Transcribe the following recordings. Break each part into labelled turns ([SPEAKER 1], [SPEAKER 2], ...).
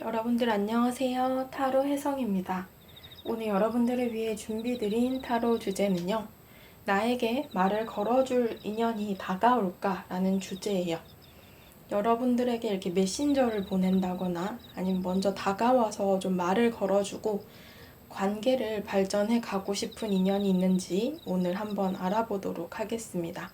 [SPEAKER 1] 여러분들 안녕하세요. 타로 혜성입니다. 오늘 여러분들을 위해 준비드린 타로 주제는요. 나에게 말을 걸어줄 인연이 다가올까? 라는 주제예요. 여러분들에게 이렇게 메신저를 보낸다거나 아니면 먼저 다가와서 좀 말을 걸어주고 관계를 발전해 가고 싶은 인연이 있는지 오늘 한번 알아보도록 하겠습니다.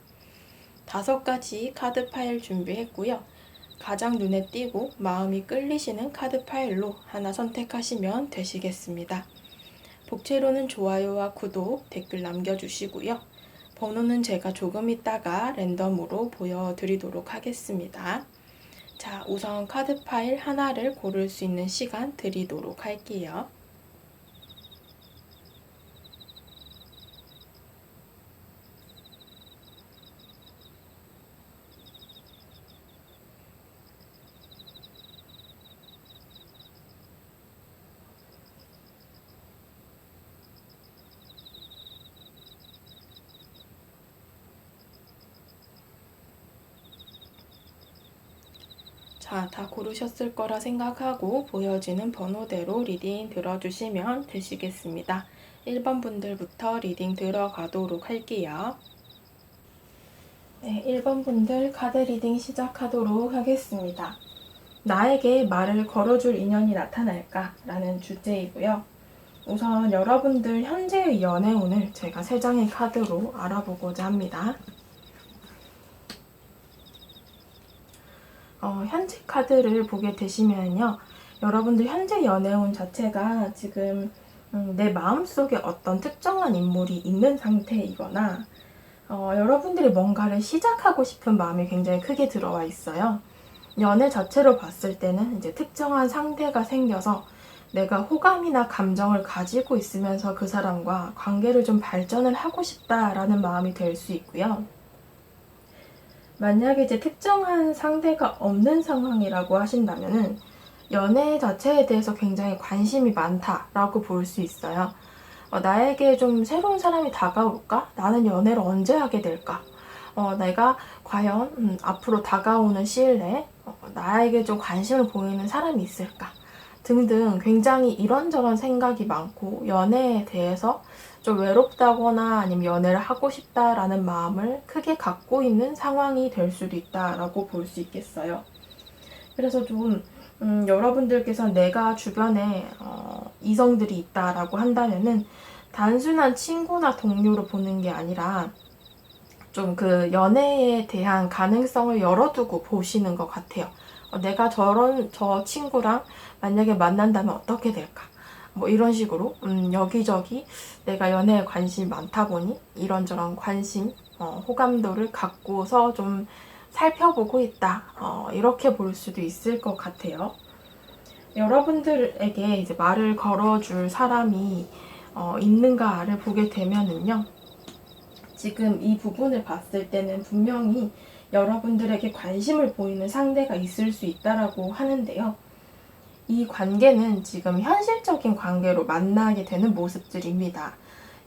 [SPEAKER 1] 5가지 카드 파일 준비했고요. 가장 눈에 띄고 마음이 끌리시는 카드 파일로 하나 선택하시면 되시겠습니다. 복채로는 좋아요와 구독, 댓글 남겨주시고요. 번호는 제가 조금 있다가 랜덤으로 보여드리도록 하겠습니다. 자, 우선 카드 파일 하나를 고를 수 있는 시간 드리도록 할게요. 자, 다 고르셨을 거라 생각하고 보여지는 번호대로 리딩 들어주시면 되시겠습니다. 1번 분들부터 리딩 들어가도록 할게요. 네, 1번 분들 카드 리딩 시작하도록 하겠습니다. 나에게 말을 걸어줄 인연이 나타날까? 라는 주제이고요. 우선 여러분들 현재의 연애운을 제가 3장의 카드로 알아보고자 합니다. 현재 카드를 보게 되시면요. 여러분들 현재 연애운 자체가 지금 내 마음속에 어떤 특정한 인물이 있는 상태이거나 여러분들이 뭔가를 시작하고 싶은 마음이 굉장히 크게 들어와 있어요. 연애 자체로 봤을 때는 이제 특정한 상대가 생겨서 내가 호감이나 감정을 가지고 있으면서 그 사람과 관계를 좀 발전을 하고 싶다라는 마음이 될 수 있고요. 만약에 이제 특정한 상대가 없는 상황이라고 하신다면은 연애 자체에 대해서 굉장히 관심이 많다라고 볼 수 있어요. 나에게 좀 새로운 사람이 다가올까? 나는 연애를 언제 하게 될까? 내가 과연 앞으로 다가오는 시일 내에 나에게 좀 관심을 보이는 사람이 있을까? 등등 굉장히 이런저런 생각이 많고 연애에 대해서 좀 외롭다거나 아니면 연애를 하고 싶다라는 마음을 크게 갖고 있는 상황이 될 수도 있다라고 볼 수 있겠어요. 그래서 좀 여러분들께서 내가 주변에 이성들이 있다라고 한다면은 단순한 친구나 동료로 보는 게 아니라 좀 그 연애에 대한 가능성을 열어두고 보시는 것 같아요. 내가 저 친구랑 만약에 만난다면 어떻게 될까? 뭐 이런 식으로 여기저기 내가 연애에 관심이 많다 보니 이런저런 관심, 호감도를 갖고서 좀 살펴보고 있다. 이렇게 볼 수도 있을 것 같아요. 여러분들에게 이제 말을 걸어줄 사람이 있는가를 보게 되면은요. 지금 이 부분을 봤을 때는 분명히 여러분들에게 관심을 보이는 상대가 있을 수 있다라고 하는데요. 이 관계는 지금 현실적인 관계로 만나게 되는 모습들입니다.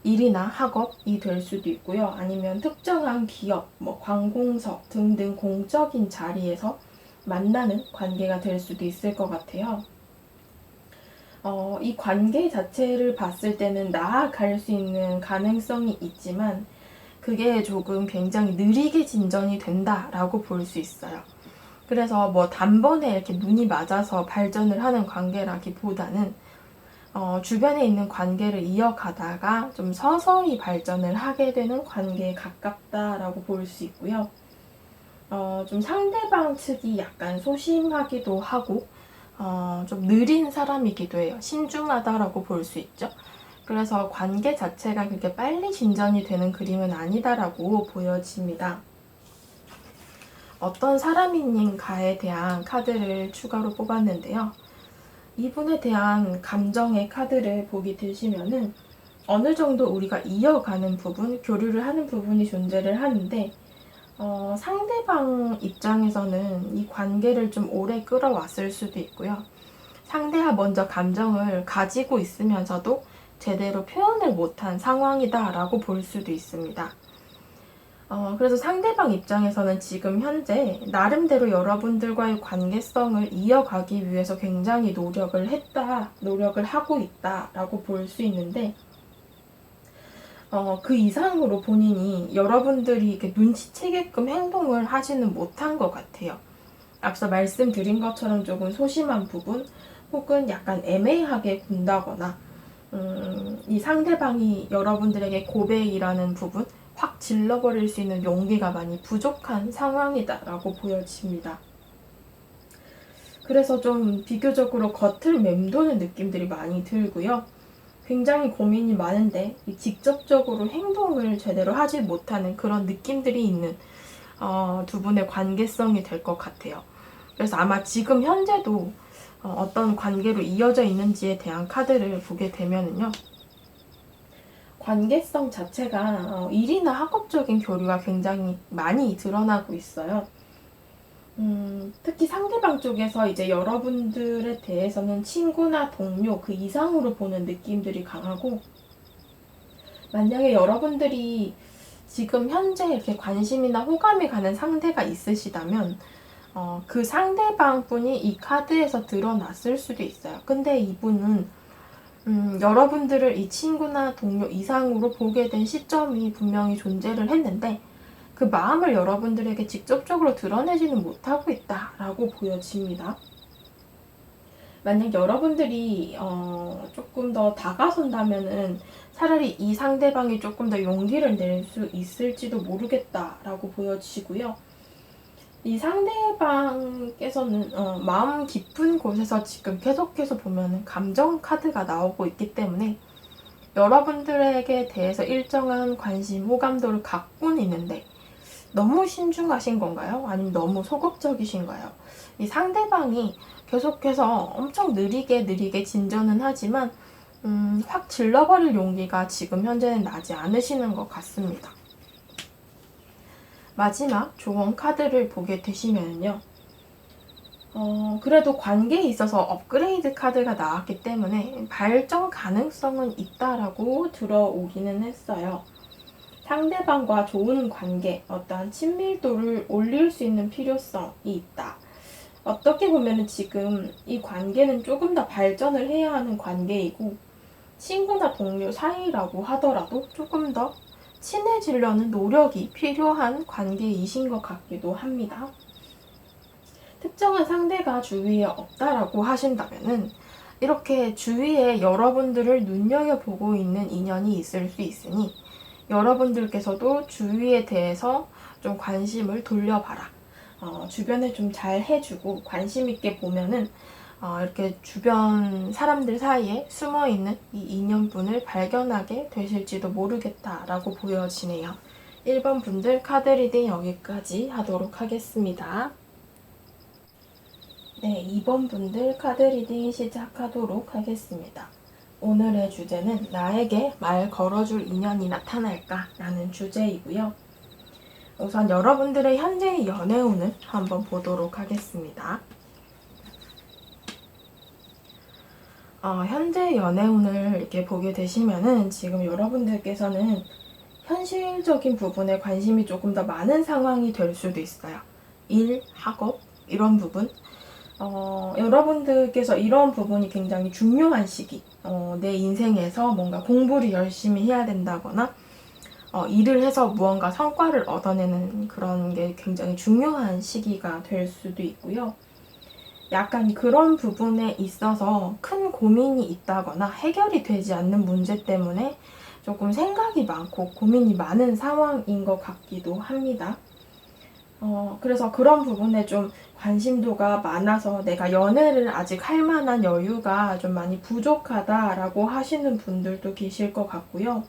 [SPEAKER 1] 일이나 학업이 될 수도 있고요. 아니면 특정한 기업, 관공서 등등 공적인 자리에서 만나는 관계가 될 수도 있을 것 같아요. 이 관계 자체를 봤을 때는 나아갈 수 있는 가능성이 있지만 그게 조금 굉장히 느리게 진전이 된다라고 볼 수 있어요. 그래서 단번에 이렇게 눈이 맞아서 발전을 하는 관계라기보다는 주변에 있는 관계를 이어가다가 좀 서서히 발전을 하게 되는 관계에 가깝다라고 볼 수 있고요. 좀 상대방 측이 약간 소심하기도 하고 좀 느린 사람이기도 해요. 신중하다라고 볼 수 있죠. 그래서 관계 자체가 그렇게 빨리 진전이 되는 그림은 아니다라고 보여집니다. 어떤 사람인가에 대한 카드를 추가로 뽑았는데요. 이분에 대한 감정의 카드를 보게 되시면은 어느 정도 우리가 이어가는 부분, 교류를 하는 부분이 존재를 하는데 상대방 입장에서는 이 관계를 좀 오래 끌어왔을 수도 있고요. 상대가 먼저 감정을 가지고 있으면서도 제대로 표현을 못한 상황이다라고 볼 수도 있습니다. 그래서 상대방 입장에서는 지금 현재 나름대로 여러분들과의 관계성을 이어가기 위해서 굉장히 노력을 하고 있다라고 볼 수 있는데, 그 이상으로 본인이 여러분들이 이렇게 눈치채게끔 행동을 하지는 못한 것 같아요. 앞서 말씀드린 것처럼 조금 소심한 부분, 혹은 약간 애매하게 군다거나, 이 상대방이 여러분들에게 고백이라는 부분, 확 질러버릴 수 있는 용기가 많이 부족한 상황이다라고 보여집니다. 그래서 좀 비교적으로 겉을 맴도는 느낌들이 많이 들고요. 굉장히 고민이 많은데 직접적으로 행동을 제대로 하지 못하는 그런 느낌들이 있는 두 분의 관계성이 될 것 같아요. 그래서 아마 지금 현재도 어떤 관계로 이어져 있는지에 대한 카드를 보게 되면은요, 관계성 자체가 일이나 학업적인 교류가 굉장히 많이 드러나고 있어요. 특히 상대방 쪽에서 이제 여러분들에 대해서는 친구나 동료 그 이상으로 보는 느낌들이 강하고, 만약에 여러분들이 지금 현재 이렇게 관심이나 호감이 가는 상대가 있으시다면 그 상대방 분이 이 카드에서 드러났을 수도 있어요. 근데 이분은 여러분들을 이 친구나 동료 이상으로 보게 된 시점이 분명히 존재를 했는데, 그 마음을 여러분들에게 직접적으로 드러내지는 못하고 있다라고 보여집니다. 만약 여러분들이 조금 더 다가선다면은 차라리 이 상대방이 조금 더 용기를 낼 수 있을지도 모르겠다라고 보여지고요. 이 상대방께서는 마음 깊은 곳에서 지금 계속해서 보면은 감정 카드가 나오고 있기 때문에 여러분들에게 대해서 일정한 관심, 호감도를 갖고는 있는데, 너무 신중하신 건가요? 아니면 너무 소극적이신가요? 이 상대방이 계속해서 엄청 느리게 진전은 하지만 확 질러버릴 용기가 지금 현재는 나지 않으시는 것 같습니다. 마지막 조언 카드를 보게 되시면요, 그래도 관계에 있어서 업그레이드 카드가 나왔기 때문에 발전 가능성은 있다라고 들어오기는 했어요. 상대방과 좋은 관계, 어떠한 친밀도를 올릴 수 있는 필요성이 있다. 어떻게 보면 지금 이 관계는 조금 더 발전을 해야 하는 관계이고, 친구나 동료 사이라고 하더라도 조금 더 친해지려는 노력이 필요한 관계이신 것 같기도 합니다. 특정한 상대가 주위에 없다라고 하신다면은 이렇게 주위에 여러분들을 눈여겨보고 있는 인연이 있을 수 있으니, 여러분들께서도 주위에 대해서 좀 관심을 돌려봐라. 주변에 좀 잘 해주고 관심 있게 보면은 이렇게 주변 사람들 사이에 숨어있는 이 인연분을 발견하게 되실지도 모르겠다라고 보여지네요. 1번 분들 카드 리딩 여기까지 하도록 하겠습니다. 네, 2번 분들 카드 리딩 시작하도록 하겠습니다. 오늘의 주제는 나에게 말 걸어줄 인연이 나타날까? 라는 주제이고요. 우선 여러분들의 현재의 연애운을 한번 보도록 하겠습니다. 현재 연애운을 이렇게 보게 되시면은 지금 여러분들께서는 현실적인 부분에 관심이 조금 더 많은 상황이 될 수도 있어요. 일, 학업, 이런 부분. 여러분들께서 이런 부분이 굉장히 중요한 시기, 내 인생에서 뭔가 공부를 열심히 해야 된다거나 일을 해서 무언가 성과를 얻어내는 그런 게 굉장히 중요한 시기가 될 수도 있고요. 약간 그런 부분에 있어서 큰 고민이 있다거나 해결이 되지 않는 문제 때문에 조금 생각이 많고 고민이 많은 상황인 것 같기도 합니다. 그래서 그런 부분에 좀 관심도가 많아서 내가 연애를 아직 할 만한 여유가 좀 많이 부족하다라고 하시는 분들도 계실 것 같고요.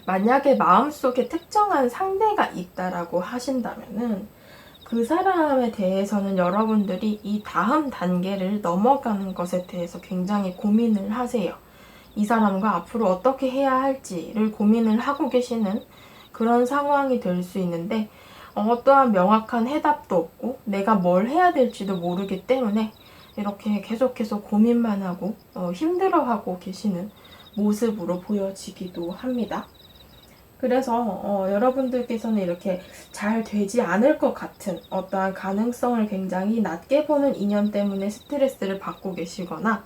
[SPEAKER 1] 만약에 마음속에 특정한 상대가 있다라고 하신다면은 그 사람에 대해서는 여러분들이 이 다음 단계를 넘어가는 것에 대해서 굉장히 고민을 하세요. 이 사람과 앞으로 어떻게 해야 할지를 고민을 하고 계시는 그런 상황이 될 수 있는데, 어떠한 명확한 해답도 없고 내가 뭘 해야 될지도 모르기 때문에 이렇게 계속해서 고민만 하고 힘들어하고 계시는 모습으로 보여지기도 합니다. 그래서 여러분들께서는 이렇게 잘 되지 않을 것 같은 어떠한 가능성을 굉장히 낮게 보는 인연 때문에 스트레스를 받고 계시거나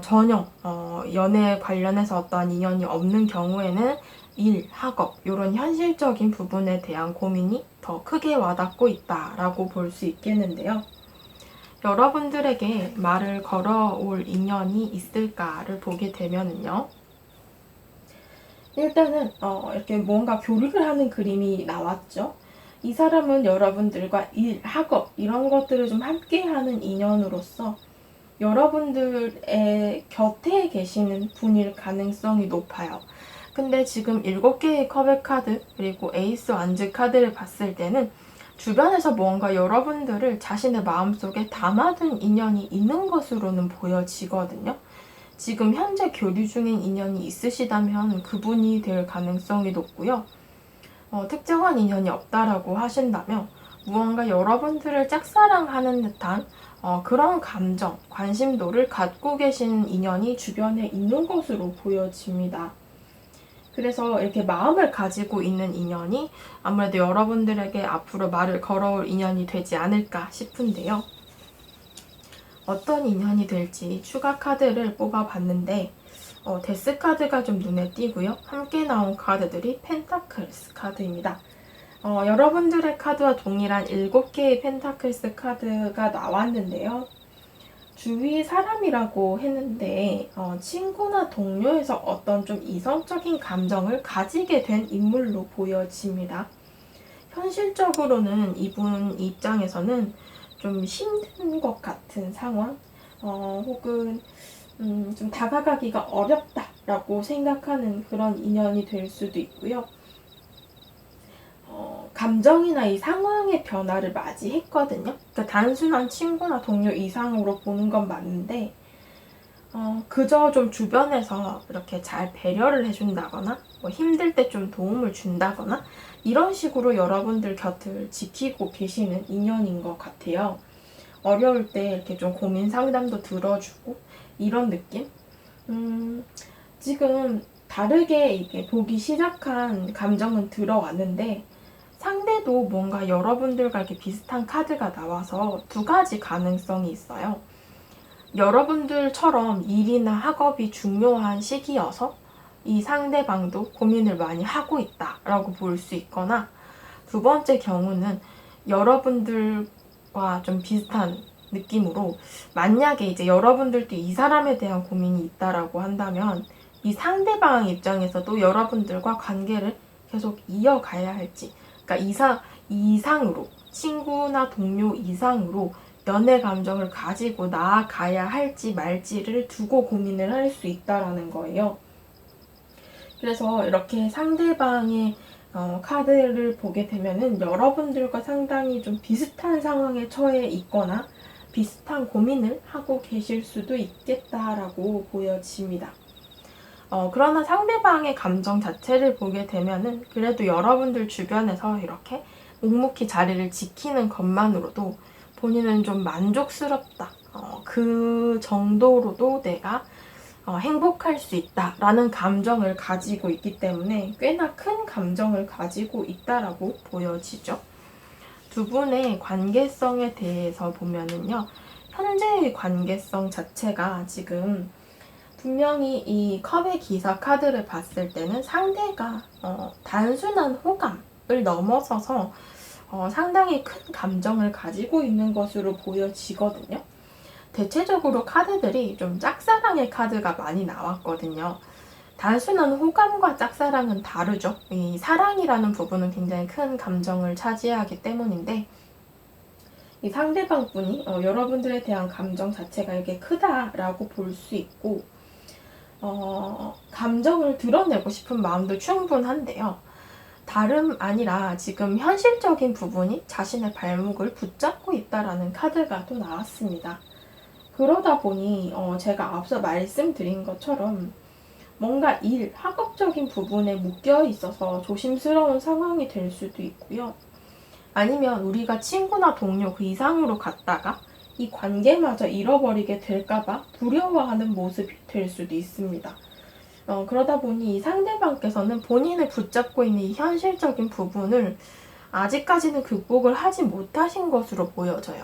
[SPEAKER 1] 전혀 연애 관련해서 어떠한 인연이 없는 경우에는 일, 학업 이런 현실적인 부분에 대한 고민이 더 크게 와닿고 있다라고 볼 수 있겠는데요. 여러분들에게 말을 걸어올 인연이 있을까를 보게 되면은요. 일단은 이렇게 뭔가 교류를 하는 그림이 나왔죠. 이 사람은 여러분들과 일, 학업 이런 것들을 좀 함께하는 인연으로서 여러분들의 곁에 계시는 분일 가능성이 높아요. 근데 지금 7개의 컵의 카드 그리고 에이스 완즈 카드를 봤을 때는 주변에서 뭔가 여러분들을 자신의 마음속에 담아둔 인연이 있는 것으로는 보여지거든요. 지금 현재 교류 중인 인연이 있으시다면 그분이 될 가능성이 높고요. 특정한 인연이 없다라고 하신다면 무언가 여러분들을 짝사랑하는 듯한 그런 감정, 관심도를 갖고 계신 인연이 주변에 있는 것으로 보여집니다. 그래서 이렇게 마음을 가지고 있는 인연이 아무래도 여러분들에게 앞으로 말을 걸어올 인연이 되지 않을까 싶은데요. 어떤 인연이 될지 추가 카드를 뽑아봤는데 데스 카드가 좀 눈에 띄고요. 함께 나온 카드들이 펜타클스 카드입니다. 여러분들의 카드와 동일한 7개의 펜타클스 카드가 나왔는데요. 주위 사람이라고 했는데 친구나 동료에서 어떤 좀 이성적인 감정을 가지게 된 인물로 보여집니다. 현실적으로는 이분 입장에서는 좀 힘든 것 같은 상황 혹은 좀 다가가기가 어렵다라고 생각하는 그런 인연이 될 수도 있고요. 감정이나 이 상황의 변화를 맞이했거든요. 그러니까 단순한 친구나 동료 이상으로 보는 건 맞는데 그저 좀 주변에서 이렇게 잘 배려를 해준다거나 뭐 힘들 때 좀 도움을 준다거나 이런 식으로 여러분들 곁을 지키고 계시는 인연인 것 같아요. 어려울 때 이렇게 좀 고민 상담도 들어주고 이런 느낌? 지금 다르게 이게 보기 시작한 감정은 들어왔는데 상대도 뭔가 여러분들과 이렇게 비슷한 카드가 나와서 2가지 가능성이 있어요. 여러분들처럼 일이나 학업이 중요한 시기여서 이 상대방도 고민을 많이 하고 있다라고 볼 수 있거나 2번째 경우는 여러분들과 좀 비슷한 느낌으로 만약에 이제 여러분들도 이 사람에 대한 고민이 있다라고 한다면 이 상대방 입장에서도 여러분들과 관계를 계속 이어가야 할지 그러니까 이상으로 친구나 동료 이상으로 연애 감정을 가지고 나아가야 할지 말지를 두고 고민을 할 수 있다라는 거예요. 그래서 이렇게 상대방의 카드를 보게 되면은 여러분들과 상당히 좀 비슷한 상황에 처해 있거나 비슷한 고민을 하고 계실 수도 있겠다라고 보여집니다. 그러나 상대방의 감정 자체를 보게 되면은 그래도 여러분들 주변에서 이렇게 묵묵히 자리를 지키는 것만으로도 본인은 좀 만족스럽다. 그 정도로도 내가 행복할 수 있다라는 감정을 가지고 있기 때문에 꽤나 큰 감정을 가지고 있다라고 보여지죠. 2분의 관계성에 대해서 보면은요. 현재의 관계성 자체가 지금 분명히 이 컵의 기사 카드를 봤을 때는 상대가 단순한 호감을 넘어서서 상당히 큰 감정을 가지고 있는 것으로 보여지거든요. 대체적으로 카드들이 좀 짝사랑의 카드가 많이 나왔거든요. 단순한 호감과 짝사랑은 다르죠. 이 사랑이라는 부분은 굉장히 큰 감정을 차지하기 때문인데 이 상대방 분이 여러분들에 대한 감정 자체가 이게 크다라고 볼 수 있고 감정을 드러내고 싶은 마음도 충분한데요. 다름 아니라 지금 현실적인 부분이 자신의 발목을 붙잡고 있다라는 카드가 또 나왔습니다. 그러다 보니 제가 앞서 말씀드린 것처럼 뭔가 일, 학업적인 부분에 묶여 있어서 조심스러운 상황이 될 수도 있고요. 아니면 우리가 친구나 동료 그 이상으로 갔다가 이 관계마저 잃어버리게 될까봐 두려워하는 모습이 될 수도 있습니다. 그러다 보니 이 상대방께서는 본인을 붙잡고 있는 이 현실적인 부분을 아직까지는 극복을 하지 못하신 것으로 보여져요.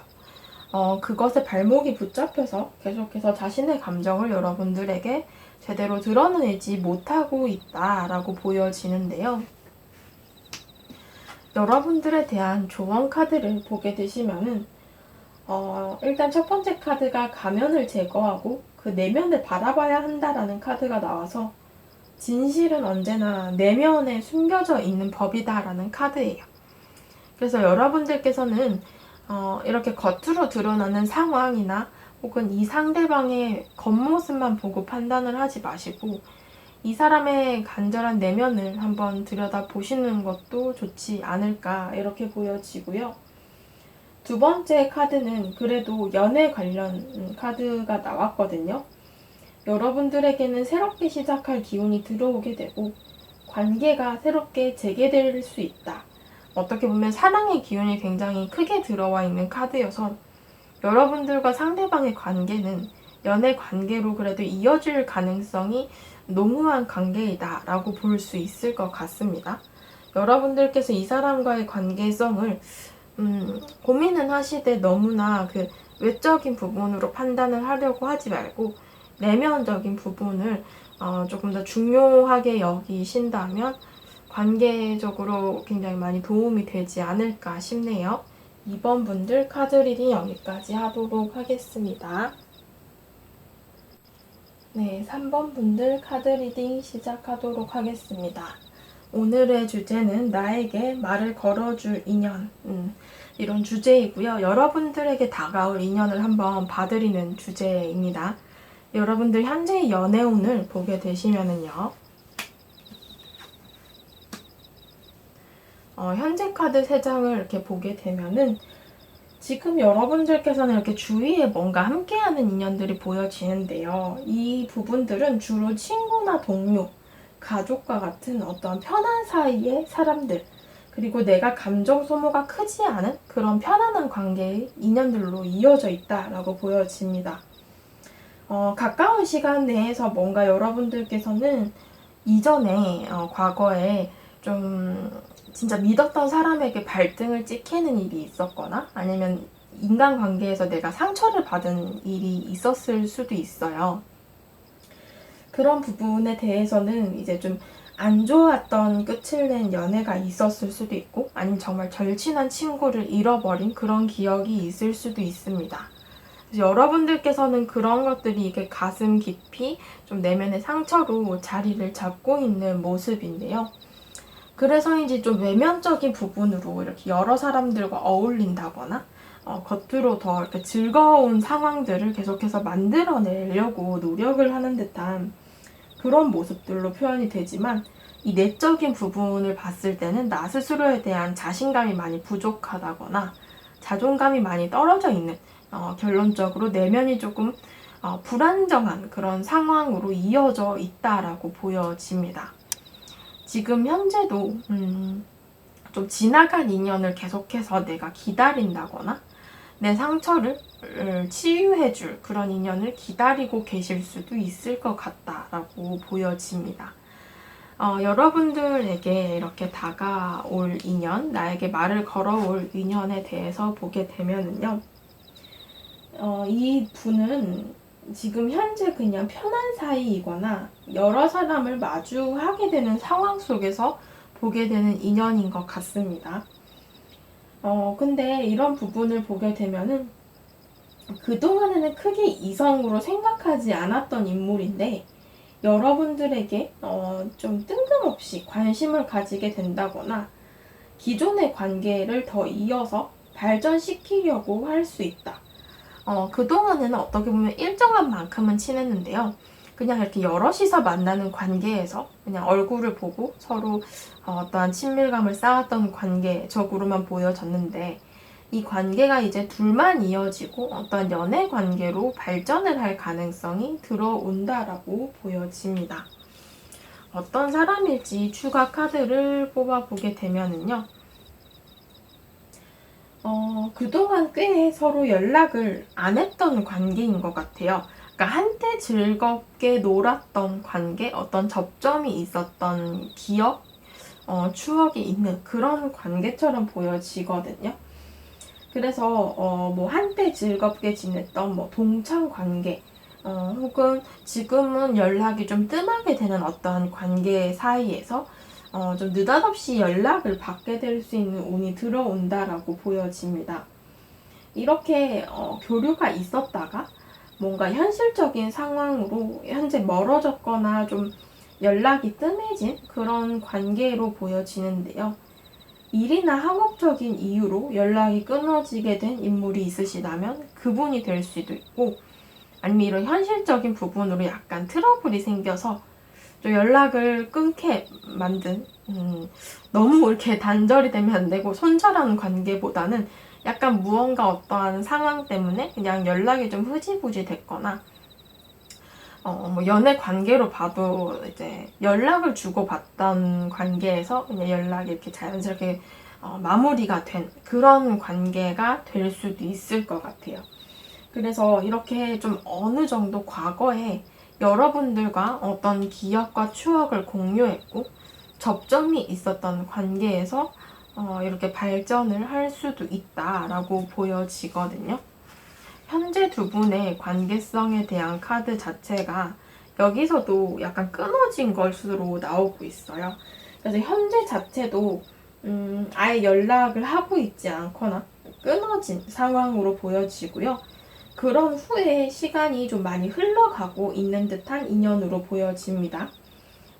[SPEAKER 1] 그것에 발목이 붙잡혀서 계속해서 자신의 감정을 여러분들에게 제대로 드러내지 못하고 있다라고 보여지는데요. 여러분들에 대한 조언 카드를 보게 되시면은 일단 첫 번째 카드가 가면을 제거하고 그 내면을 바라봐야 한다라는 카드가 나와서 진실은 언제나 내면에 숨겨져 있는 법이다라는 카드예요. 그래서 여러분들께서는 이렇게 겉으로 드러나는 상황이나 혹은 이 상대방의 겉모습만 보고 판단을 하지 마시고 이 사람의 간절한 내면을 한번 들여다보시는 것도 좋지 않을까 이렇게 보여지고요. 두 번째 카드는 그래도 연애 관련 카드가 나왔거든요. 여러분들에게는 새롭게 시작할 기운이 들어오게 되고 관계가 새롭게 재개될 수 있다. 어떻게 보면 사랑의 기운이 굉장히 크게 들어와 있는 카드여서 여러분들과 상대방의 관계는 연애 관계로 그래도 이어질 가능성이 농후한 관계이다 라고 볼 수 있을 것 같습니다. 여러분들께서 이 사람과의 관계성을 고민은 하시되 너무나 그 외적인 부분으로 판단을 하려고 하지 말고 내면적인 부분을 조금 더 중요하게 여기신다면 관계적으로 굉장히 많이 도움이 되지 않을까 싶네요. 2번 분들 카드 리딩 여기까지 하도록 하겠습니다. 네, 3번 분들 카드 리딩 시작하도록 하겠습니다. 오늘의 주제는 나에게 말을 걸어줄 인연, 이런 주제이고요. 여러분들에게 다가올 인연을 한번 봐드리는 주제입니다. 여러분들 현재의 연애운을 보게 되시면은요. 현재 카드 3장을 이렇게 보게 되면은 지금 여러분들께서는 이렇게 주위에 뭔가 함께하는 인연들이 보여지는데요. 이 부분들은 주로 친구나 동료, 가족과 같은 어떤 편한 사이의 사람들, 그리고 내가 감정 소모가 크지 않은 그런 편안한 관계의 인연들로 이어져 있다라고 보여집니다. 가까운 시간 내에서 뭔가 여러분들께서는 이전에 과거에 좀 진짜 믿었던 사람에게 발등을 찍히는 일이 있었거나 아니면 인간관계에서 내가 상처를 받은 일이 있었을 수도 있어요. 그런 부분에 대해서는 이제 좀 안 좋았던 끝을 낸 연애가 있었을 수도 있고 아니면 정말 절친한 친구를 잃어버린 그런 기억이 있을 수도 있습니다. 그래서 여러분들께서는 그런 것들이 이게 가슴 깊이 좀 내면의 상처로 자리를 잡고 있는 모습인데요. 그래서인지 좀 외면적인 부분으로 이렇게 여러 사람들과 어울린다거나 겉으로 더 이렇게 즐거운 상황들을 계속해서 만들어내려고 노력을 하는 듯한 그런 모습들로 표현이 되지만 이 내적인 부분을 봤을 때는 나 스스로에 대한 자신감이 많이 부족하다거나 자존감이 많이 떨어져 있는 결론적으로 내면이 조금 불안정한 그런 상황으로 이어져 있다라고 보여집니다. 지금 현재도 좀 지나간 인연을 계속해서 내가 기다린다거나 내 상처를 치유해줄 그런 인연을 기다리고 계실 수도 있을 것 같다라고 보여집니다. 여러분들에게 이렇게 다가올 인연, 나에게 말을 걸어올 인연에 대해서 보게 되면은요, 이 분은 지금 현재 그냥 편한 사이이거나 여러 사람을 마주하게 되는 상황 속에서 보게 되는 인연인 것 같습니다. 근데 이런 부분을 보게 되면은 그동안에는 크게 이성으로 생각하지 않았던 인물인데 여러분들에게 좀 뜬금없이 관심을 가지게 된다거나 기존의 관계를 더 이어서 발전시키려고 할 수 있다. 그동안에는 어떻게 보면 일정한 만큼은 친했는데요. 그냥 이렇게 여럿이서 만나는 관계에서 그냥 얼굴을 보고 서로 어떠한 친밀감을 쌓았던 관계적으로만 보여졌는데 이 관계가 이제 둘만 이어지고 어떤 연애 관계로 발전을 할 가능성이 들어온다라고 보여집니다. 어떤 사람일지 추가 카드를 뽑아보게 되면은요. 그동안 꽤 서로 연락을 안 했던 관계인 것 같아요. 그러니까 한때 즐겁게 놀았던 관계, 어떤 접점이 있었던 기억, 추억이 있는 그런 관계처럼 보여지거든요. 그래서 뭐 한때 즐겁게 지냈던 뭐 동창 관계, 혹은 지금은 연락이 좀 뜸하게 되는 어떠한 관계 사이에서 좀 느닷없이 연락을 받게 될 수 있는 운이 들어온다라고 보여집니다. 이렇게 교류가 있었다가 뭔가 현실적인 상황으로 현재 멀어졌거나 좀 연락이 뜸해진 그런 관계로 보여지는데요. 일이나 학업적인 이유로 연락이 끊어지게 된 인물이 있으시다면 그분이 될 수도 있고, 아니면 이런 현실적인 부분으로 약간 트러블이 생겨서 좀 연락을 끊게 만든, 너무 이렇게 단절이 되면 안 되고 손절하는 관계보다는 약간 무언가 어떠한 상황 때문에 그냥 연락이 좀 흐지부지 됐거나, 뭐 연애 관계로 봐도 이제 연락을 주고받던 관계에서 그냥 연락이 이렇게 자연스럽게 마무리가 된 그런 관계가 될 수도 있을 것 같아요. 그래서 이렇게 좀 어느 정도 과거에 여러분들과 어떤 기억과 추억을 공유했고 접점이 있었던 관계에서 이렇게 발전을 할 수도 있다라고 보여지거든요. 현재 두 분의 관계성에 대한 카드 자체가 여기서도 약간 끊어진 것으로 나오고 있어요. 그래서 현재 자체도 아예 연락을 하고 있지 않거나 끊어진 상황으로 보여지고요. 그런 후에 시간이 좀 많이 흘러가고 있는 듯한 인연으로 보여집니다.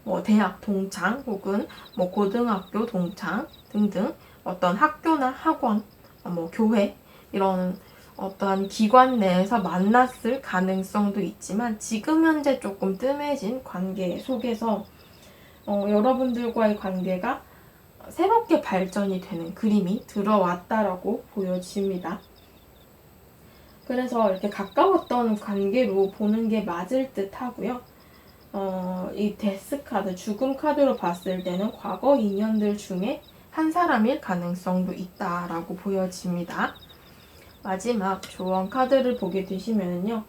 [SPEAKER 1] 뭐 대학 동창 혹은 뭐 고등학교 동창 등등 어떤 학교나 학원, 뭐 교회 이런 어떠한 기관 내에서 만났을 가능성도 있지만 지금 현재 조금 뜸해진 관계 속에서 여러분들과의 관계가 새롭게 발전이 되는 그림이 들어왔다라고 보여집니다. 그래서 이렇게 가까웠던 관계로 보는 게 맞을 듯 하고요. 이 데스 카드, 죽음 카드로 봤을 때는 과거 인연들 중에 한 사람일 가능성도 있다라고 보여집니다. 마지막 조언 카드를 보게 되시면요.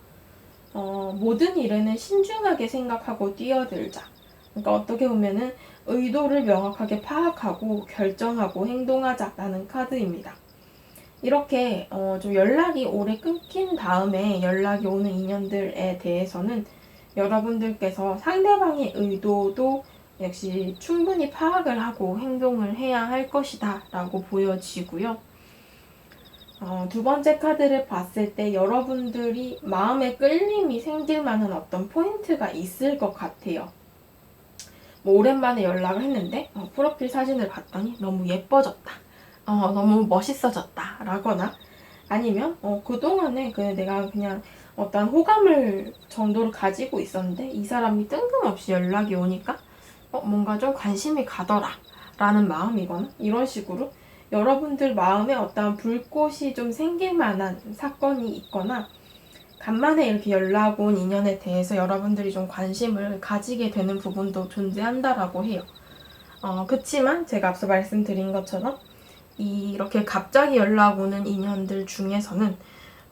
[SPEAKER 1] 모든 일에는 신중하게 생각하고 뛰어들자. 그러니까 어떻게 보면은 의도를 명확하게 파악하고 결정하고 행동하자라는 카드입니다. 이렇게 좀 연락이 오래 끊긴 다음에 연락이 오는 인연들에 대해서는 여러분들께서 상대방의 의도도 역시 충분히 파악을 하고 행동을 해야 할 것이다 라고 보여지고요. 두 번째 카드를 봤을 때 여러분들이 마음에 끌림이 생길 만한 어떤 포인트가 있을 것 같아요. 뭐 오랜만에 연락을 했는데 프로필 사진을 봤더니 너무 예뻐졌다. 너무 멋있어졌다 라거나, 아니면 그동안에 내가 그냥 어떤 호감을 정도로 가지고 있었는데 이 사람이 뜬금없이 연락이 오니까 뭔가 좀 관심이 가더라 라는 마음이거나, 이런 식으로 여러분들 마음에 어떤 불꽃이 좀 생길 만한 사건이 있거나, 간만에 이렇게 연락 온 인연에 대해서 여러분들이 좀 관심을 가지게 되는 부분도 존재한다라고 해요. 그치만 제가 앞서 말씀드린 것처럼 이렇게 갑자기 연락 오는 인연들 중에서는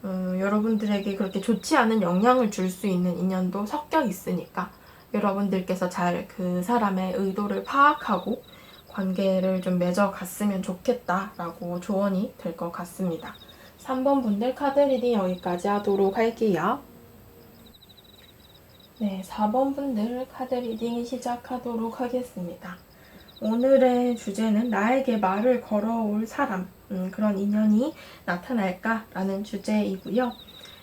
[SPEAKER 1] 여러분들에게 그렇게 좋지 않은 영향을 줄 수 있는 인연도 섞여 있으니까 여러분들께서 잘 그 사람의 의도를 파악하고 관계를 좀 맺어갔으면 좋겠다라고 조언이 될 것 같습니다. 3번 분들 카드 리딩 여기까지 하도록 할게요. 네, 4번 분들 카드 리딩 시작하도록 하겠습니다. 오늘의 주제는 나에게 말을 걸어올 사람, 그런 인연이 나타날까라는 주제이고요.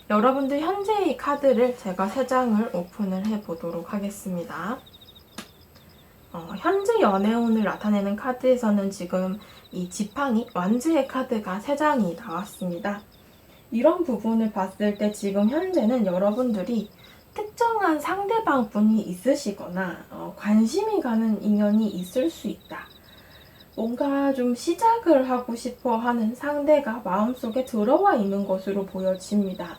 [SPEAKER 1] 여러분들 현재의 카드를 제가 3장을 오픈을 해보도록 하겠습니다. 현재 연애운을 나타내는 카드에서는 지금 이 지팡이 완즈의 카드가 3장이 나왔습니다. 이런 부분을 봤을 때 지금 현재는 여러분들이 특정한 상대방 분이 있으시거나 관심이 가는 인연이 있을 수 있다. 뭔가 좀 시작을 하고 싶어 하는 상대가 마음속에 들어와 있는 것으로 보여집니다.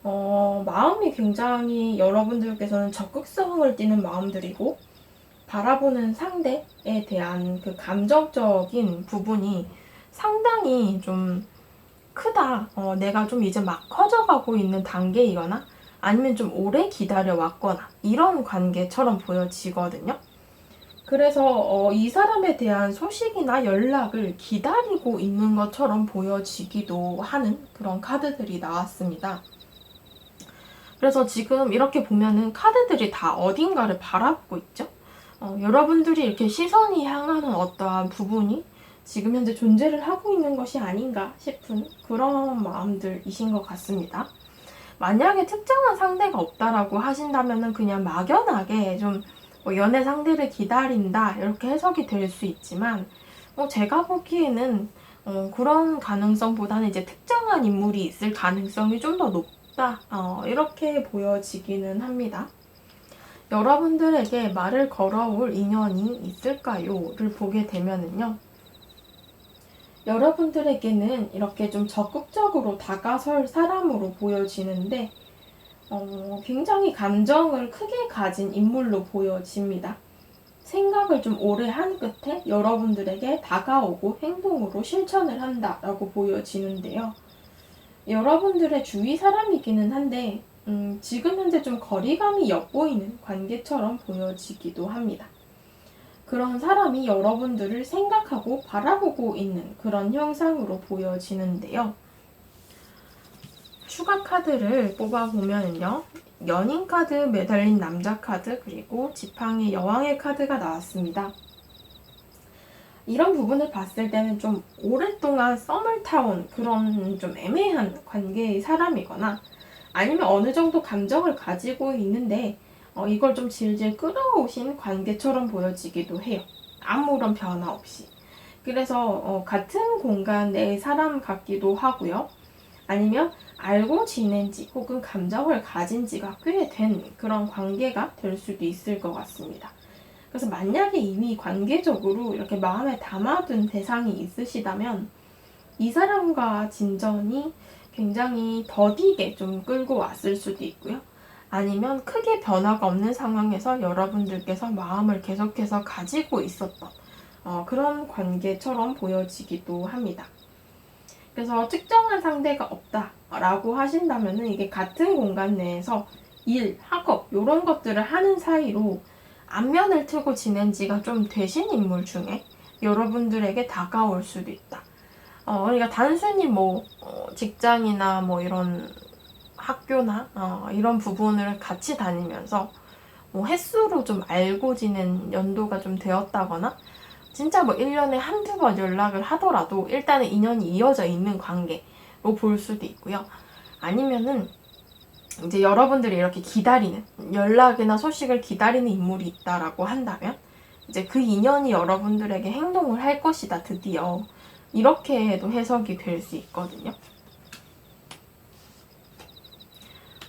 [SPEAKER 1] 마음이 굉장히 여러분들께서는 적극성을 띠는 마음들이고, 바라보는 상대에 대한 그 감정적인 부분이 상당히 좀 크다. 내가 좀 이제 막 커져가고 있는 단계이거나 아니면 좀 오래 기다려왔거나 이런 관계처럼 보여지거든요. 그래서 이 사람에 대한 소식이나 연락을 기다리고 있는 것처럼 보여지기도 하는 그런 카드들이 나왔습니다. 그래서 지금 이렇게 보면은 카드들이 다 어딘가를 바라보고 있죠. 여러분들이 이렇게 시선이 향하는 어떠한 부분이 지금 현재 존재를 하고 있는 것이 아닌가 싶은 그런 마음들이신 것 같습니다. 만약에 특정한 상대가 없다라고 하신다면은 그냥 막연하게 좀 연애 상대를 기다린다 이렇게 해석이 될 수 있지만 제가 보기에는 그런 가능성보다는 이제 특정한 인물이 있을 가능성이 좀 더 높다 이렇게 보여지기는 합니다. 여러분들에게 말을 걸어올 인연이 있을까요?를 보게 되면은요. 여러분들에게는 이렇게 좀 적극적으로 다가설 사람으로 보여지는데 굉장히 감정을 크게 가진 인물로 보여집니다. 생각을 좀 오래 한 끝에 여러분들에게 다가오고 행동으로 실천을 한다라고 보여지는데요. 여러분들의 주위 사람이기는 한데 지금 현재 좀 거리감이 엿보이는 관계처럼 보여지기도 합니다. 그런 사람이 여러분들을 생각하고 바라보고 있는 그런 형상으로 보여지는데요. 추가 카드를 뽑아보면요. 연인 카드, 매달린 남자 카드, 그리고 지팡이 여왕의 카드가 나왔습니다. 이런 부분을 봤을 때는 좀 오랫동안 썸을 타온 그런 좀 애매한 관계의 사람이거나 아니면 어느 정도 감정을 가지고 있는데 이걸 좀 질질 끌어오신 관계처럼 보여지기도 해요. 아무런 변화 없이. 그래서 같은 공간 내의 사람 같기도 하고요. 아니면 알고 지낸 지 혹은 감정을 가진 지가 꽤 된 그런 관계가 될 수도 있을 것 같습니다. 그래서 만약에 이미 관계적으로 이렇게 마음에 담아둔 대상이 있으시다면 이 사람과 진전이 굉장히 더디게 좀 끌고 왔을 수도 있고요. 아니면 크게 변화가 없는 상황에서 여러분들께서 마음을 계속해서 가지고 있었던 그런 관계처럼 보여지기도 합니다. 그래서 특정한 상대가 없다라고 하신다면 이게 같은 공간 내에서 일, 학업 이런 것들을 하는 사이로 안면을 트고 지낸 지가 좀 되신 인물 중에 여러분들에게 다가올 수도 있다. 그러니까 단순히 직장이나 이런 학교나 이런 부분을 같이 다니면서 횟수로 좀 알고 지낸 연도가 좀 되었다거나 진짜 1년에 한두 번 연락을 하더라도 일단은 인연이 이어져 있는 관계로 볼 수도 있고요. 아니면은 이제 여러분들이 이렇게 기다리는 연락이나 소식을 기다리는 인물이 있다라고 한다면 이제 그 인연이 여러분들에게 행동을 할 것이다 드디어 이렇게도 해석이 될 수 있거든요.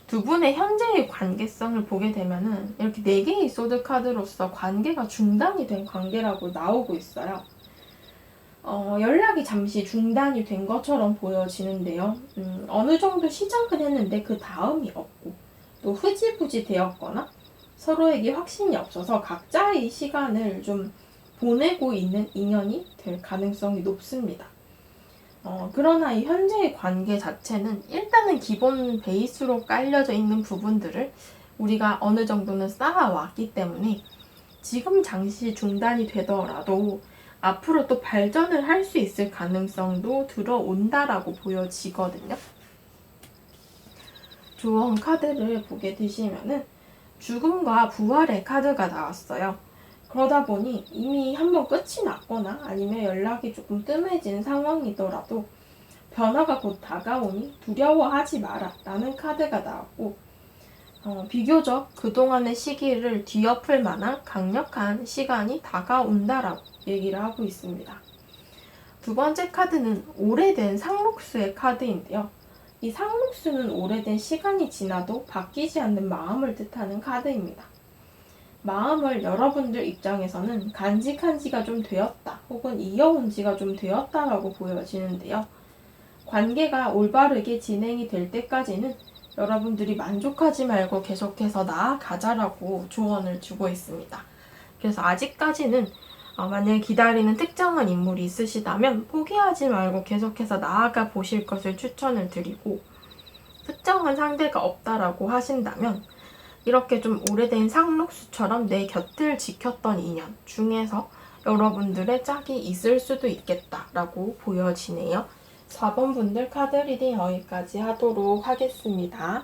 [SPEAKER 1] 두 분의 현재의 관계성을 보게 되면은 이렇게 4개의 소드 카드로서 관계가 중단이 된 관계라고 나오고 있어요. 연락이 잠시 중단이 된 것처럼 보여지는데요. 어느 정도 시작은 했는데 그 다음이 없고 또 흐지부지 되었거나 서로에게 확신이 없어서 각자의 시간을 좀 보내고 있는 인연이 될 가능성이 높습니다. 그러나 이 현재의 관계 자체는 일단은 기본 베이스로 깔려져 있는 부분들을 우리가 어느 정도는 쌓아왔기 때문에 지금 잠시 중단이 되더라도 앞으로 또 발전을 할 수 있을 가능성도 들어온다라고 보여지거든요. 조언 카드를 보게 되시면은 죽음과 부활의 카드가 나왔어요. 그러다 보니 이미 한번 끝이 났거나 아니면 연락이 조금 뜸해진 상황이더라도 변화가 곧 다가오니 두려워하지 마라 라는 카드가 나왔고 비교적 그동안의 시기를 뒤엎을 만한 강력한 시간이 다가온다라고 얘기를 하고 있습니다. 두 번째 카드는 오래된 상록수의 카드인데요. 이 상록수는 오래된 시간이 지나도 바뀌지 않는 마음을 뜻하는 카드입니다. 마음을 여러분들 입장에서는 간직한 지가 좀 되었다 혹은 이어온 지가 좀 되었다라고 보여지는데요. 관계가 올바르게 진행이 될 때까지는 여러분들이 만족하지 말고 계속해서 나아가자라고 조언을 주고 있습니다. 그래서 아직까지는 만약에 기다리는 특정한 인물이 있으시다면 포기하지 말고 계속해서 나아가 보실 것을 추천을 드리고 특정한 상대가 없다라고 하신다면 이렇게 좀 오래된 상록수처럼 내 곁을 지켰던 인연 중에서 여러분들의 짝이 있을 수도 있겠다라고 보여지네요. 4번 분들 카드 리딩 여기까지 하도록 하겠습니다.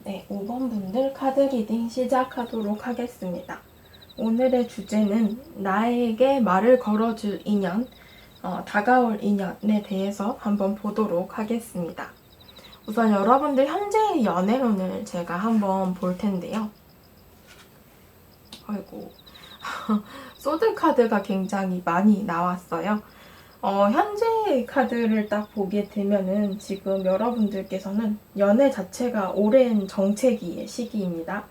[SPEAKER 1] 네, 5번 분들 카드 리딩 시작하도록 하겠습니다. 오늘의 주제는 나에게 말을 걸어줄 인연, 다가올 인연에 대해서 한번 보도록 하겠습니다. 우선 여러분들 현재의 연애운을 제가 한번 볼 텐데요. 아이고, 소드 카드가 굉장히 많이 나왔어요. 현재 카드를 딱 보게 되면은 지금 여러분들께서는 연애 자체가 오랜 정체기의 시기입니다.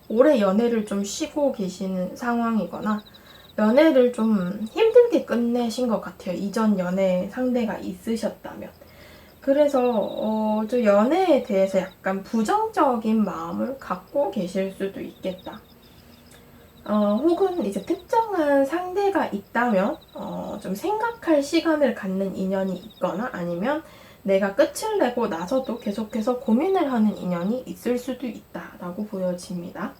[SPEAKER 1] 올해 연애를 좀 쉬고 계시는 상황이거나 연애를 좀 힘들게 끝내신 것 같아요. 이전 연애 상대가 있으셨다면. 그래서 저 연애에 대해서 약간 부정적인 마음을 갖고 계실 수도 있겠다. 혹은 이제 특정한 상대가 있다면 좀 생각할 시간을 갖는 인연이 있거나 아니면 내가 끝을 내고 나서도 계속해서 고민을 하는 인연이 있을 수도 있다라고 보여집니다.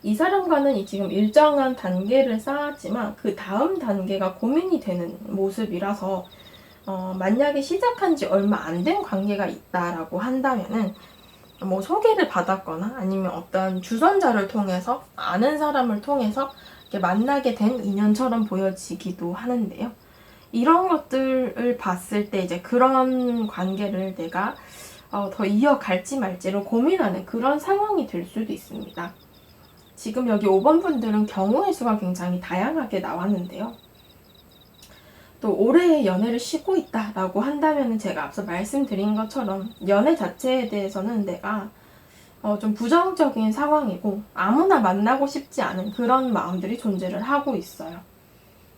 [SPEAKER 1] 이 사람과는 지금 일정한 단계를 쌓았지만 그 다음 단계가 고민이 되는 모습이라서 만약에 시작한 지 얼마 안 된 관계가 있다라고 한다면은 뭐 소개를 받았거나 아니면 어떤 주선자를 통해서 아는 사람을 통해서 이렇게 만나게 된 인연처럼 보여지기도 하는데요. 이런 것들을 봤을 때 이제 그런 관계를 내가 더 이어갈지 말지를 고민하는 그런 상황이 될 수도 있습니다. 지금 여기 5번 분들은 경우의 수가 굉장히 다양하게 나왔는데요. 또 올해 연애를 쉬고 있다라고 한다면 제가 앞서 말씀드린 것처럼 연애 자체에 대해서는 내가 좀 부정적인 상황이고 아무나 만나고 싶지 않은 그런 마음들이 존재를 하고 있어요.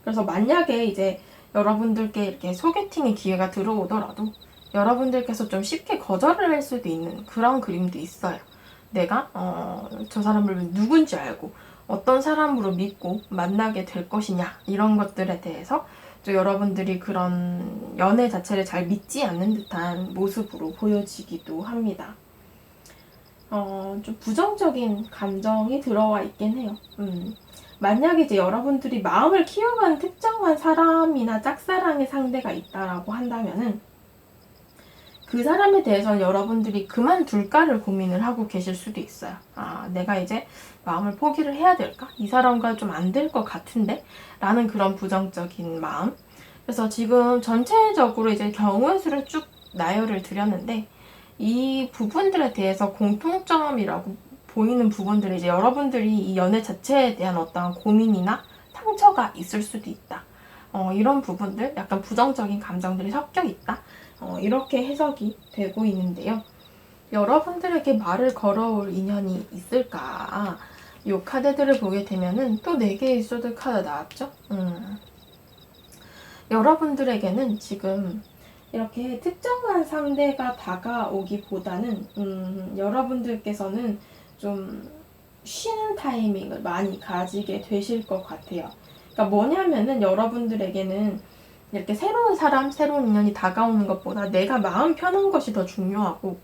[SPEAKER 1] 그래서 만약에 이제 여러분들께 이렇게 소개팅의 기회가 들어오더라도 여러분들께서 좀 쉽게 거절을 할 수도 있는 그런 그림도 있어요. 내가 저 사람을 누군지 알고 어떤 사람으로 믿고 만나게 될 것이냐 이런 것들에 대해서 또 여러분들이 그런 연애 자체를 잘 믿지 않는 듯한 모습으로 보여지기도 합니다. 좀 부정적인 감정이 들어와 있긴 해요. 만약에 이제 여러분들이 마음을 키워가는 특정한 사람이나 짝사랑의 상대가 있다라고 한다면은 그 사람에 대해서는 여러분들이 그만둘까를 고민을 하고 계실 수도 있어요. 내가 이제 마음을 포기를 해야 될까? 이 사람과 좀 안 될 것 같은데? 라는 그런 부정적인 마음. 그래서 지금 전체적으로 이제 경우의 수를 쭉 나열을 드렸는데 이 부분들에 대해서 공통점이라고 보이는 부분들이 이제 여러분들이 이 연애 자체에 대한 어떤 고민이나 상처가 있을 수도 있다. 이런 부분들, 약간 부정적인 감정들이 섞여 있다. 이렇게 해석이 되고 있는데요. 여러분들에게 말을 걸어올 인연이 있을까? 이 카드들을 보게 되면은 또 4개의 소드 카드 나왔죠? 여러분들에게는 지금 이렇게 특정한 상대가 다가오기보다는 여러분들께서는 좀 쉬는 타이밍을 많이 가지게 되실 것 같아요. 그러니까 뭐냐면은 여러분들에게는 이렇게 새로운 사람, 새로운 인연이 다가오는 것보다 내가 마음 편한 것이 더 중요하고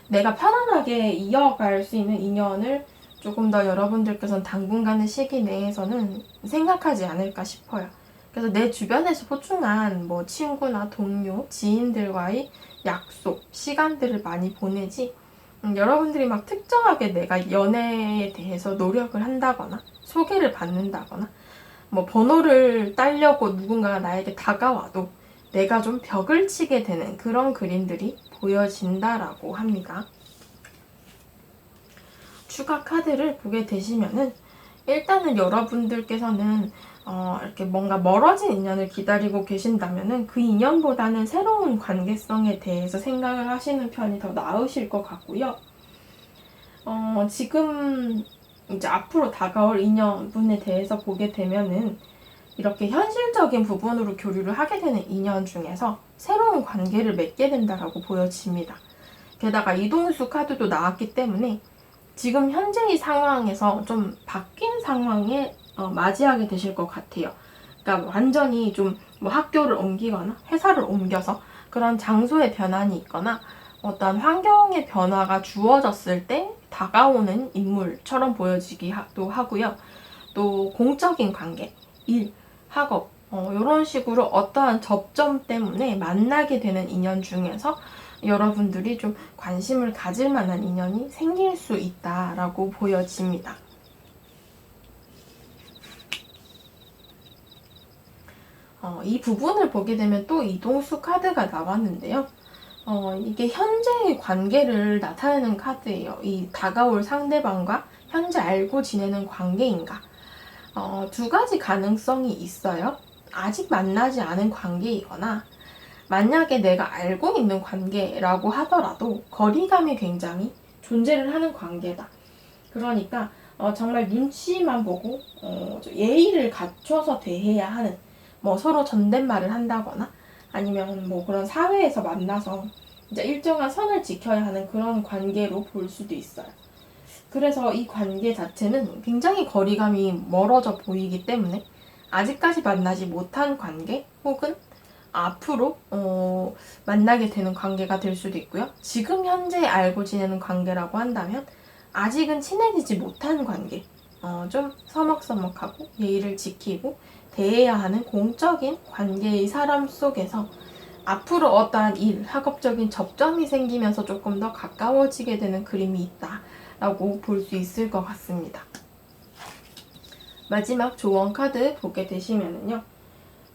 [SPEAKER 1] 내가 편안하게 이어갈 수 있는 인연을 조금 더 여러분들께서는 당분간의 시기 내에서는 생각하지 않을까 싶어요. 그래서 내 주변에서 소중한 뭐 친구나 동료, 지인들과의 약속, 시간들을 많이 보내지 여러분들이 막 특정하게 내가 연애에 대해서 노력을 한다거나 소개를 받는다거나 뭐 번호를 따려고 누군가가 나에게 다가와도 내가 좀 벽을 치게 되는 그런 그림들이 보여진다라고 합니다. 추가 카드를 보게 되시면은 일단은 여러분들께서는 이렇게 뭔가 멀어진 인연을 기다리고 계신다면은 그 인연보다는 새로운 관계성에 대해서 생각을 하시는 편이 더 나으실 것 같고요. 지금 이제 앞으로 다가올 인연분에 대해서 보게 되면은 이렇게 현실적인 부분으로 교류를 하게 되는 인연 중에서 새로운 관계를 맺게 된다라고 보여집니다. 게다가 이동수 카드도 나왔기 때문에 지금 현재의 상황에서 좀 바뀐 상황에 맞이하게 되실 것 같아요. 그러니까 완전히 좀 뭐 학교를 옮기거나 회사를 옮겨서 그런 장소의 변환이 있거나 어떤 환경의 변화가 주어졌을 때 다가오는 인물처럼 보여지기도 하고요. 또 공적인 관계, 일, 학업 이런 식으로 어떠한 접점 때문에 만나게 되는 인연 중에서 여러분들이 좀 관심을 가질 만한 인연이 생길 수 있다라고 보여집니다. 이 부분을 보게 되면 또 이동수 카드가 나왔는데요. 이게 현재의 관계를 나타내는 카드예요. 이 다가올 상대방과 현재 알고 지내는 관계인가? 두 가지 가능성이 있어요. 아직 만나지 않은 관계이거나 만약에 내가 알고 있는 관계라고 하더라도 거리감이 굉장히 존재를 하는 관계다. 그러니까 정말 눈치만 보고 예의를 갖춰서 대해야 하는 뭐 서로 존댓말을 한다거나 아니면 뭐 그런 사회에서 만나서 이제 일정한 선을 지켜야 하는 그런 관계로 볼 수도 있어요. 그래서 이 관계 자체는 굉장히 거리감이 멀어져 보이기 때문에 아직까지 만나지 못한 관계 혹은 앞으로 만나게 되는 관계가 될 수도 있고요. 지금 현재 알고 지내는 관계라고 한다면 아직은 친해지지 못한 관계, 좀 서먹서먹하고 예의를 지키고 대해야 하는 공적인 관계의 사람 속에서 앞으로 어떠한 일, 학업적인 접점이 생기면서 조금 더 가까워지게 되는 그림이 있다라고 볼 수 있을 것 같습니다. 마지막 조언 카드 보게 되시면은요.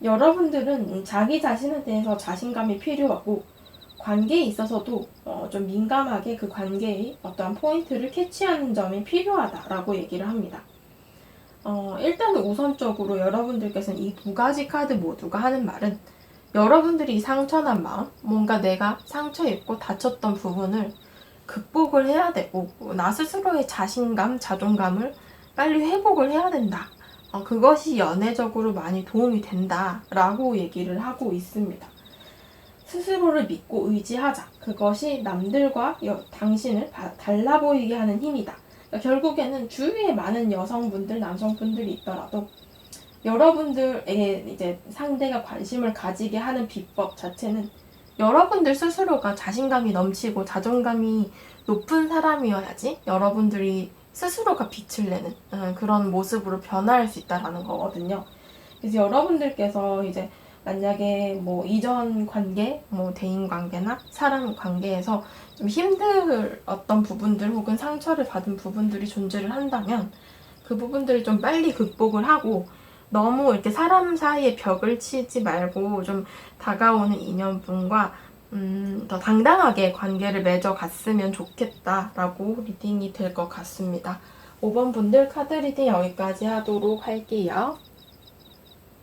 [SPEAKER 1] 여러분들은 자기 자신에 대해서 자신감이 필요하고 관계에 있어서도 좀 민감하게 그 관계의 어떠한 포인트를 캐치하는 점이 필요하다라고 얘기를 합니다. 일단은 우선적으로 여러분들께서는 이 두 가지 카드 모두가 하는 말은 여러분들이 상처난 마음, 뭔가 내가 상처 입고 다쳤던 부분을 극복을 해야 되고 나 스스로의 자신감, 자존감을 빨리 회복을 해야 된다. 그것이 연애적으로 많이 도움이 된다라고 얘기를 하고 있습니다. 스스로를 믿고 의지하자. 그것이 남들과 당신을 달라 보이게 하는 힘이다. 그러니까 결국에는 주위에 많은 여성분들, 남성분들이 있더라도 여러분들에게 이제 상대가 관심을 가지게 하는 비법 자체는 여러분들 스스로가 자신감이 넘치고 자존감이 높은 사람이어야지 여러분들이 스스로가 빛을 내는 그런 모습으로 변화할 수 있다라는 거거든요. 그래서 여러분들께서 이제 만약에 뭐 이전 관계, 뭐 대인 관계나 사람 관계에서 좀 힘들었던 부분들 혹은 상처를 받은 부분들이 존재를 한다면 그 부분들을 좀 빨리 극복을 하고 너무 이렇게 사람 사이에 벽을 치지 말고 좀 다가오는 인연분과 더 당당하게 관계를 맺어갔으면 좋겠다라고 리딩이 될 것 같습니다. 5번 분들 카드 리딩 여기까지 하도록 할게요.